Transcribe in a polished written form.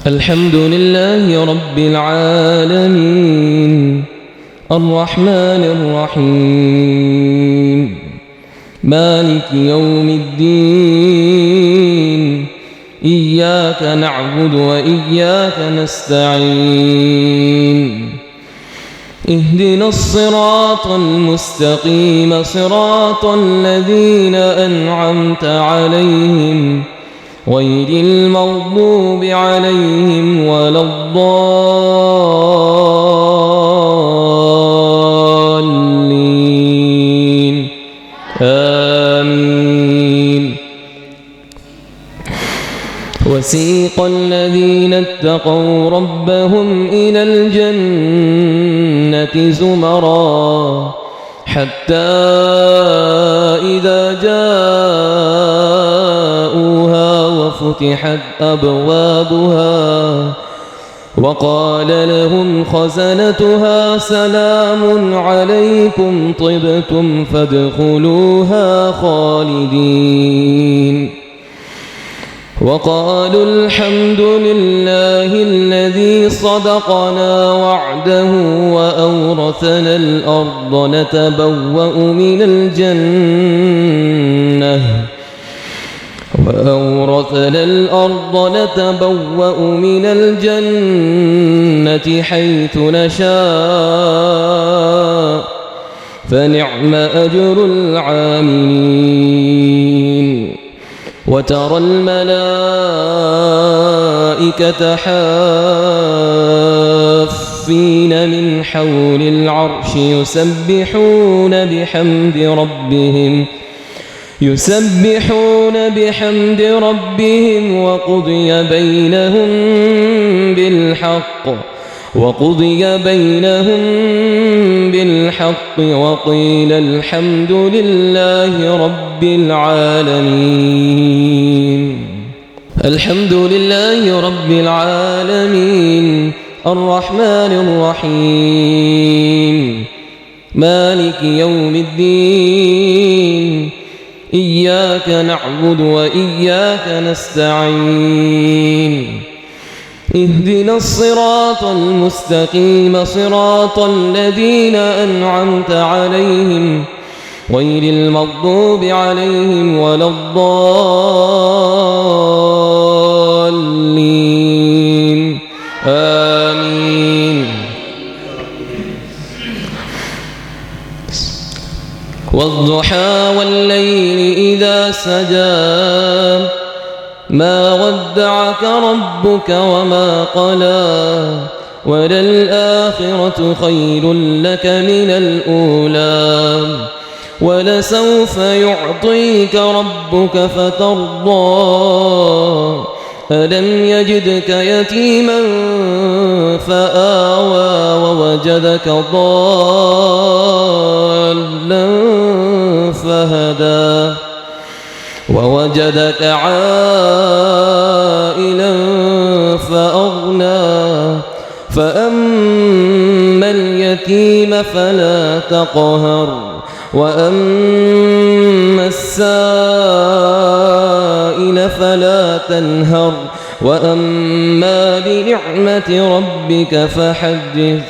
الحمد لله رب العالمين الرحمن الرحيم مالك يوم الدين إياك نعبد وإياك نستعين اهدنا الصراط المستقيم صراط الذين أنعمت عليهم غير المغضوب عليهم ولا الضالين آمين. وسيق الذين اتقوا ربهم إلى الجنة زمرا حتى إذا جاءوها وفتحت أبوابها وقال لهم خزنتها سلام عليكم طبتم فادخلوها خالدين وقالوا الحمد لله الذي صدقنا وعده وأورثنا الأرض نتبوأ من الجنة حيث نشاء فنعم أجر العاملين. وترى الملائكة حافين من حول العرش يسبحون بحمد ربهم وقضي بينهم بالحق وقيل الحمد لله رب العالمين. الحمد لله رب العالمين الرحمن الرحيم مالك يوم الدين إياك نعبد وإياك نستعين اهدنا الصراط المستقيم صراط الذين أنعمت عليهم غير المغضوب عليهم ولا الضالين آمين. والضحى والليل إذا سجى ما ودعك ربك وما قلى وللآخرة خير لك من الأولى ولسوف يعطيك ربك فترضى ألم يجدك يتيما فآوى ووجدك ضالا فهدى ووجدك عائلا فأغنى فأما اليتيم فلا تقهر وأما السائل فلا تنهر وأما بنعمة ربك فحدث